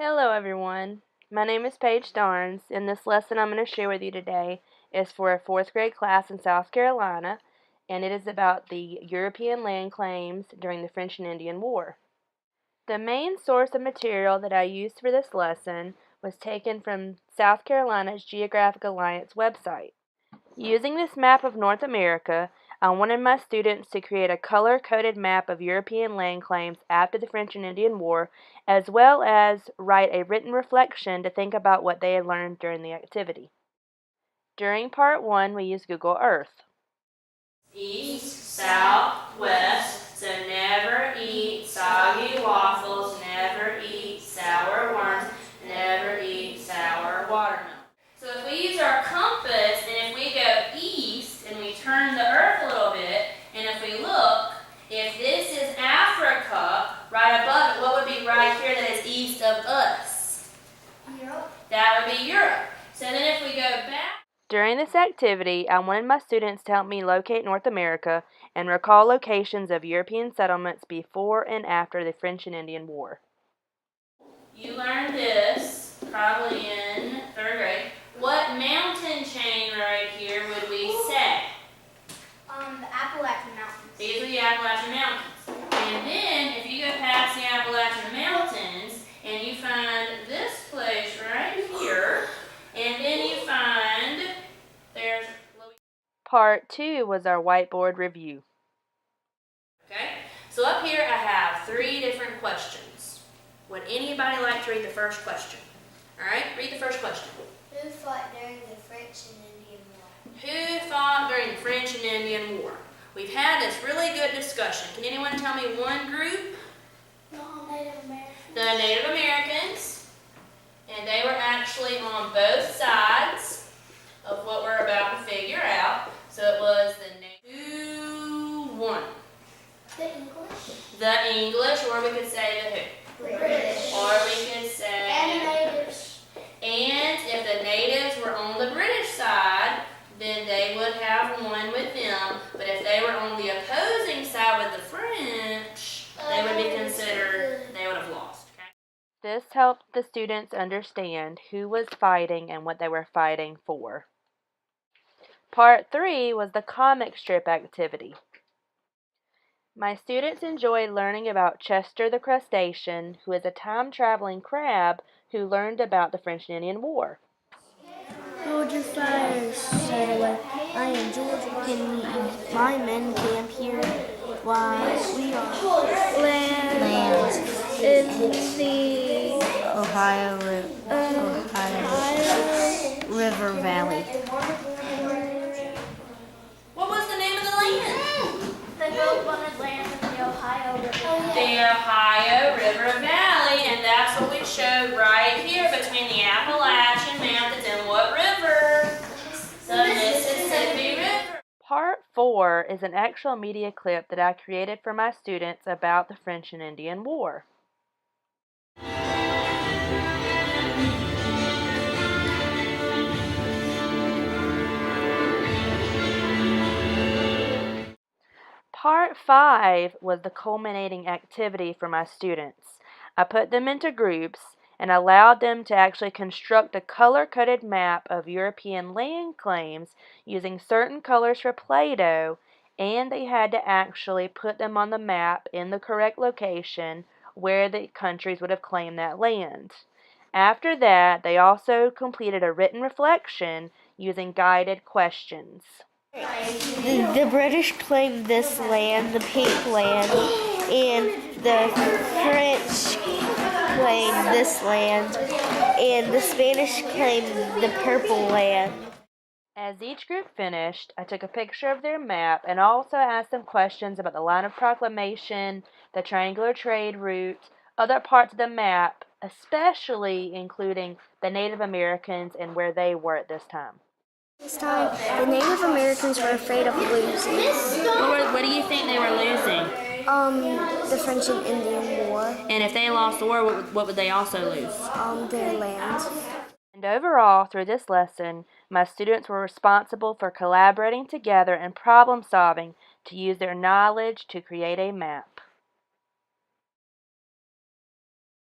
Hello everyone, my name is Paige Starnes, and this lesson I'm going to share with you today is for a 4th grade class in South Carolina, and it is about the European land claims during the French and Indian War. The main source of material that I used for this lesson was taken from South Carolina's Geographic Alliance website. Using this map of North America, I wanted my students to create a color-coded map of European land claims after the French and Indian War, as well as write a written reflection to think about what they had learned during the activity. During part 1, we used Google Earth. East, south, west, so never eat soggy waffles, never eat sour worms, never eat sour watermelon. So if we use our compass and if we go east and we turn the earth a little bit, and if we look, if this is Africa, right above it, what would be right here that is east of us? Europe. That would be Europe. So then if we go back. During this activity, I wanted my students to help me locate North America and recall locations of European settlements before and after the French and Indian War. You learned this probably in 3rd grade. What mountain chain right here would we say? The Appalachian Mountains. These are the Appalachian Mountains. And then if you go past the Appalachian Mountains and you find this place right here, and then you find there's Part 2 was our whiteboard review. Okay, so up here I have 3 different questions. Would anybody like to read the first question? All right, read the first question. Who fought during the French and Indian War? Who fought during the French and Indian War? We've had this really good discussion. Can anyone tell me one group? Native Americans. The Native Americans. And they were actually on both sides of what we're about to figure out. So it was who won? The English. The English, or we could say the who? The British. Or we could say. And natives. And if the natives were on the British side, then they would have won with them. But if they were on the opposing side with the French, they would be considered, they would have lost. Okay? This helped the students understand who was fighting and what they were fighting for. Part 3 was the comic strip activity. My students enjoyed learning about Chester the crustacean, who is a time-traveling crab who learned about the French and Indian War. Hold your fires, said away. I am George and my men camp here while we are land in the Ohio River Valley. What was the name of the land? The goat-butted land in the Ohio River Valley. The Ohio River Valley, and that's what we showed right here between the Appalachian Mountains and what river? The Mississippi River. Part 4 is an actual media clip that I created for my students about the French and Indian War. Part 5 was the culminating activity for my students. I put them into groups and allowed them to actually construct a color-coded map of European land claims using certain colors for Play-Doh, and they had to actually put them on the map in the correct location where the countries would have claimed that land. After that, they also completed a written reflection using guided questions. The British claimed this land, the pink land, and the French claimed this land, and the Spanish claimed the purple land. As each group finished, I took a picture of their map and also asked them questions about the line of proclamation, the triangular trade route, other parts of the map, especially including the Native Americans and where they were at this time. This time, the Native Americans were afraid of losing. What do you think they were losing? The French and Indian War, And if they lost the war, what would they also lose? their land. And overall, through this lesson, my students were responsible for collaborating together and problem solving to use their knowledge to create a map.